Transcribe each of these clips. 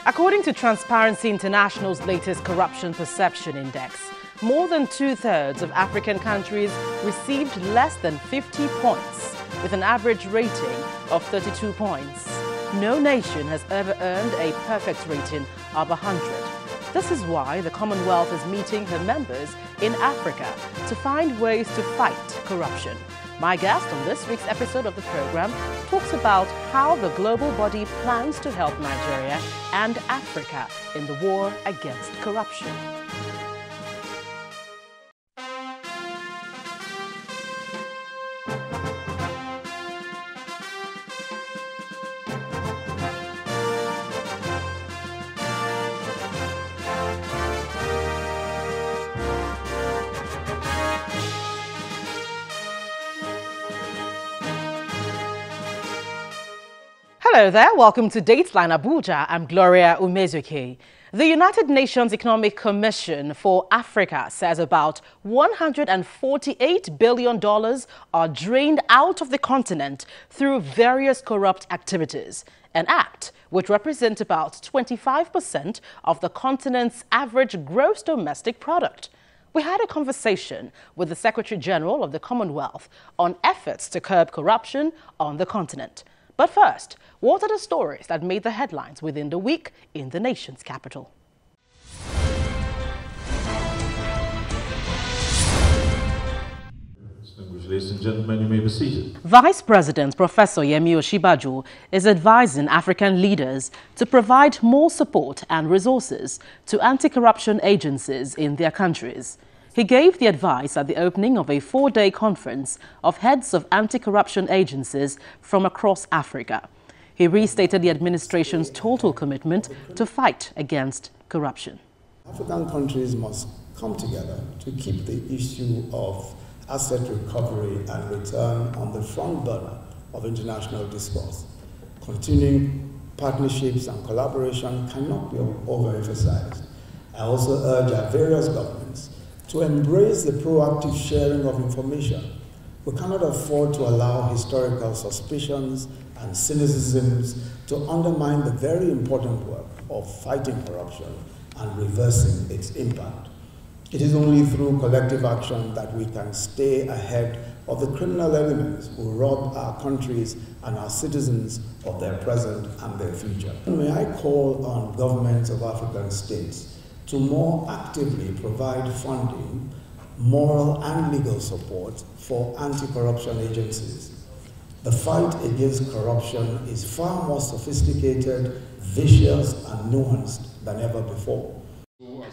According to Transparency International's latest Corruption Perception Index, more than two-thirds of African countries received less than 50 points, with an average rating of 32 points. No nation has ever earned a perfect rating of 100. This is why the Commonwealth is meeting her members in Africa to find ways to fight corruption. My guest on this week's episode of the program talks about how the global body plans to help Nigeria and Africa in the war against corruption. Hello there, welcome to Dateline Abuja. I'm Gloria Umezuke. The United Nations Economic Commission for Africa says about $148 billion are drained out of the continent through various corrupt activities, an act which represents about 25% of the continent's average gross domestic product. We had a conversation with the Secretary General of the Commonwealth on efforts to curb corruption on the continent. But first, what are the stories that made the headlines within the week in the nation's capital? Ladies and gentlemen, you may be seated. Vice President Professor Leah Sharibu is advising African leaders to provide more support and resources to anti-corruption agencies in their countries. He gave the advice at the opening of a 4-day conference of heads of anti-corruption agencies from across Africa. He restated the administration's total commitment to fight against corruption. African countries must come together to keep the issue of asset recovery and return on the front burner of international discourse. Continuing partnerships and collaboration cannot be overemphasized. I also urge our various governments to embrace the proactive sharing of information. We cannot afford to allow historical suspicions and cynicisms to undermine the very important work of fighting corruption and reversing its impact. It is only through collective action that we can stay ahead of the criminal elements who rob our countries and our citizens of their present and their future. May I call on governments of African states to more actively provide funding, moral and legal support for anti-corruption agencies. The fight against corruption is far more sophisticated, vicious and nuanced than ever before.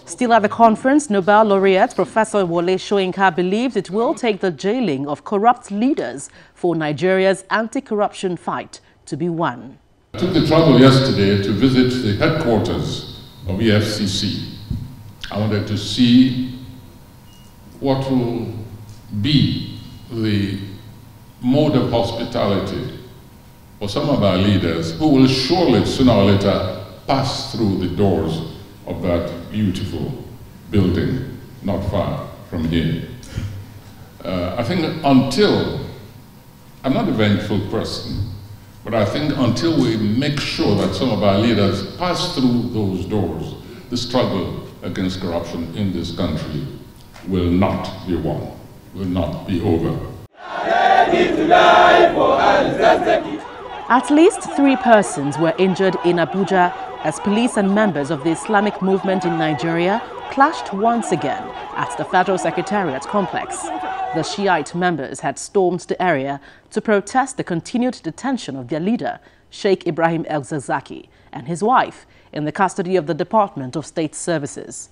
Still at the conference, Nobel laureate Professor Leah Soyinka believes it will take the jailing of corrupt leaders for Nigeria's anti-corruption fight to be won. I took the trouble yesterday to visit the headquarters of EFCC. I wanted to see what will be the mode of hospitality for some of our leaders who will surely sooner or later pass through the doors of that beautiful building not far from here. I think until, I'm not a vengeful person, but I think until we make sure that some of our leaders pass through those doors, the struggle against corruption in this country will not be won, will not be over. At least 3 persons were injured in Abuja as police and members of the Islamic movement in Nigeria clashed once again at the Federal Secretariat complex. The Shiite members had stormed the area to protest the continued detention of their leader, Sheikh Ibrahim El-Zakzaky, and his wife in the custody of the Department of State Services.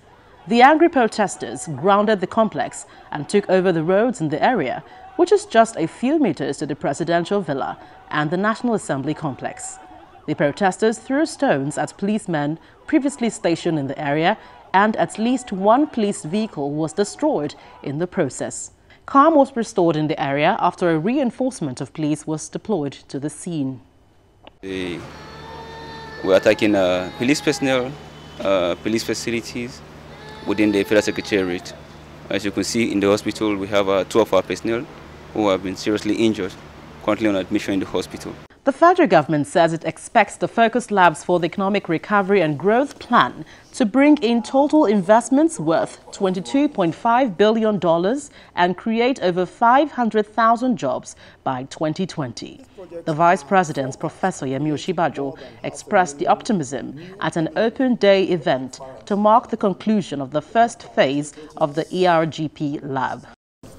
The angry protesters grounded the complex and took over the roads in the area, which is just a few meters to the presidential villa and the National Assembly complex. The protesters threw stones at policemen previously stationed in the area, and at least 1 police vehicle was destroyed in the process. Calm was restored in the area after a reinforcement of police was deployed to the scene. We were attacking police personnel, police facilities within the Federal Secretariat. As you can see in the hospital, we have 2 of our personnel who have been seriously injured, currently on admission in the hospital. The federal government says it expects the focus labs for the Economic Recovery and Growth Plan to bring in total investments worth $22.5 billion and create over 500,000 jobs by 2020. The Vice President, Professor Yemi Osinbajo, expressed the optimism at an open day event to mark the conclusion of the first phase of the ERGP lab.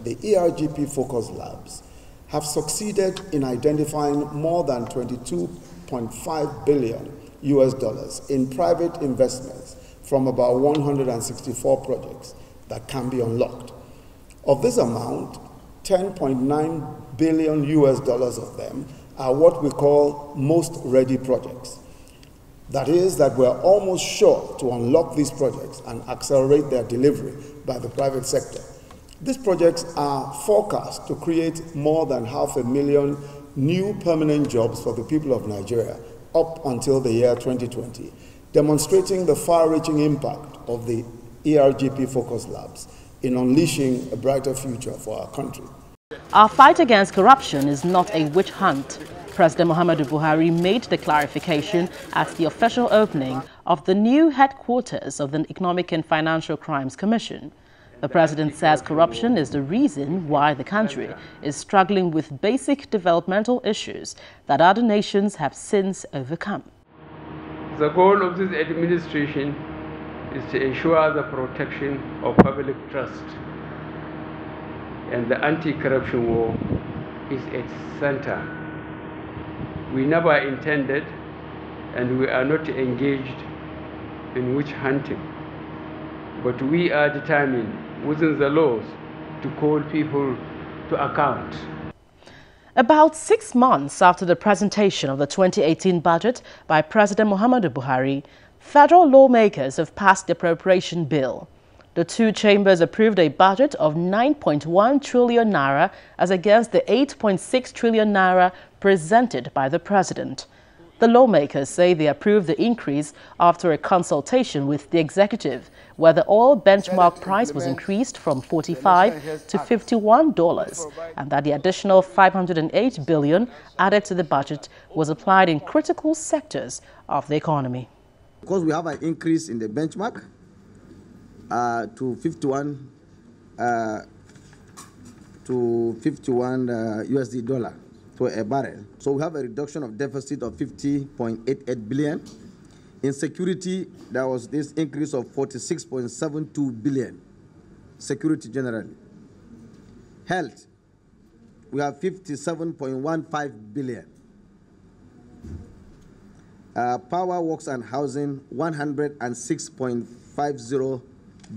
The ERGP focus labs have succeeded in identifying more than $22.5 billion in private investments from about 164 projects that can be unlocked. Of this amount, $10.9 billion of them are what we call most ready projects. That is that we're almost sure to unlock these projects and accelerate their delivery by the private sector. These projects are forecast to create more than 500,000 new permanent jobs for the people of Nigeria up until the year 2020, demonstrating the far-reaching impact of the ERGP focus labs in unleashing a brighter future for our country. Our fight against corruption is not a witch hunt. President Muhammadu Buhari made the clarification at the official opening of the new headquarters of the Economic and Financial Crimes Commission. The president says corruption is the reason why the country is struggling with basic developmental issues that other nations have since overcome. The goal of this administration is to ensure the protection of public trust, and the anti-corruption war is its center. We never intended, and we are not engaged in witch hunting, but we are determined within the laws to call people to account. About 6 months after the presentation of the 2018 budget by President Muhammadu Buhari, federal lawmakers have passed the appropriation bill. The two chambers approved a budget of 9.1 trillion naira as against the 8.6 trillion naira presented by the president. The lawmakers say they approved the increase after a consultation with the executive, where the oil benchmark price was increased from $45 to $51, and that the additional $508 billion added to the budget was applied in critical sectors of the economy. Because we have an increase in the benchmark to 51 USD dollar to a barrel. So we have a reduction of deficit of 50.88 billion. In security, there was this increase of 46.72 billion, security generally. Health, we have 57.15 billion. Power, works and housing, 106.50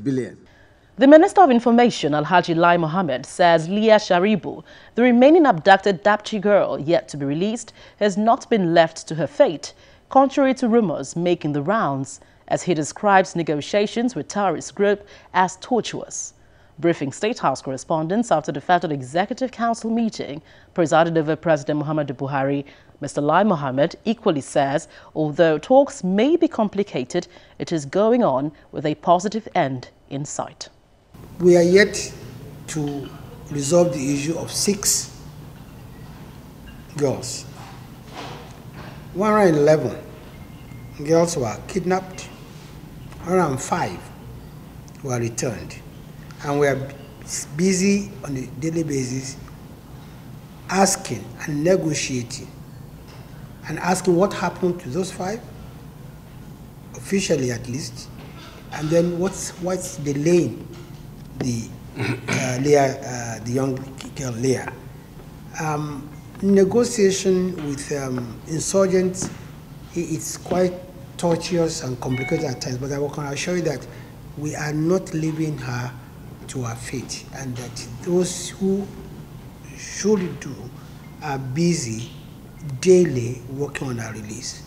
billion. The Minister of Information, Alhaji Lai Mohammed, says Leah Sharibu, the remaining abducted Dapchi girl yet to be released, has not been left to her fate, contrary to rumors making the rounds, as he describes negotiations with terrorist group as tortuous. Briefing State House correspondents after the Federal Executive Council meeting presided over President Muhammadu Buhari, Mr. Lai Mohammed equally says, although talks may be complicated, it is going on with a positive end in sight. We are yet to resolve the issue of 6 girls. 111 girls were kidnapped, 105 were returned, and we are busy on a daily basis asking and negotiating and asking what happened to those 5, officially at least, and then what's delaying the the young girl Leah. Negotiation with insurgents, it's quite tortuous and complicated at times, but I can assure you that we are not leaving her to her fate, and that those who should do are busy daily working on her release.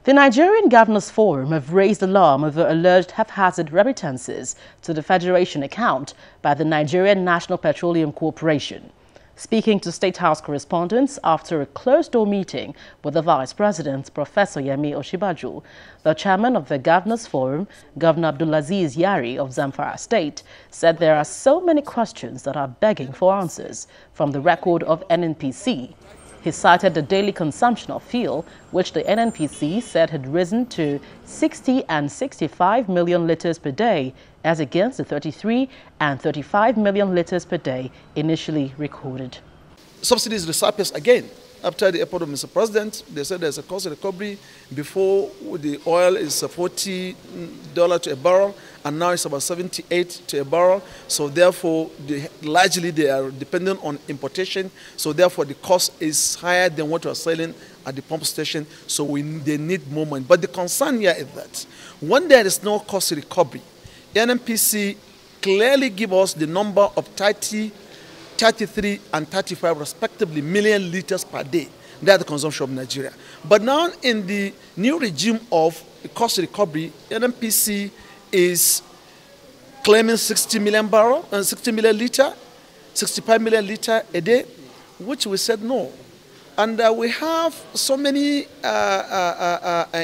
The Nigerian Governors Forum have raised alarm over alleged haphazard remittances to the Federation account by the Nigerian National Petroleum Corporation. Speaking to State House correspondents after a closed-door meeting with the Vice President, Professor Yemi Osinbajo, the chairman of the Governors Forum, Governor Abdulaziz Yari of Zamfara State, said there are so many questions that are begging for answers from the record of NNPC. He cited the daily consumption of fuel, which the NNPC said had risen to 60 and 65 million litres per day, as against the 33 and 35 million litres per day initially recorded. Subsidies resurfaced again. After the airport of Mr. President, they said there's a cost recovery. Before, the oil is $40 to a barrel, and now it's about 78 to a barrel. So therefore, largely they are dependent on importation. So therefore, the cost is higher than what we are selling at the pump station. So they need more money. But the concern here is that when there is no cost recovery, NNPC clearly give us the number of 30, 33 and 35 respectively million liters per day. That's the consumption of Nigeria. But now in the new regime of cost recovery, NNPC is claiming 60 million barrel and 60 million liter, 65 million liter a day, which we said no. And we have so many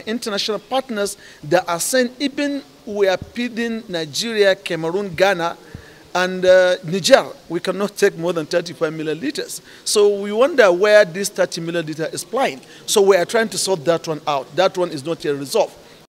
international partners that are saying even we are feeding Nigeria, Cameroon, Ghana, and Niger, we cannot take more than 35 million liters. So we wonder where this 30 million liter is flying. So we are trying to sort that one out. That one is not yet resolved.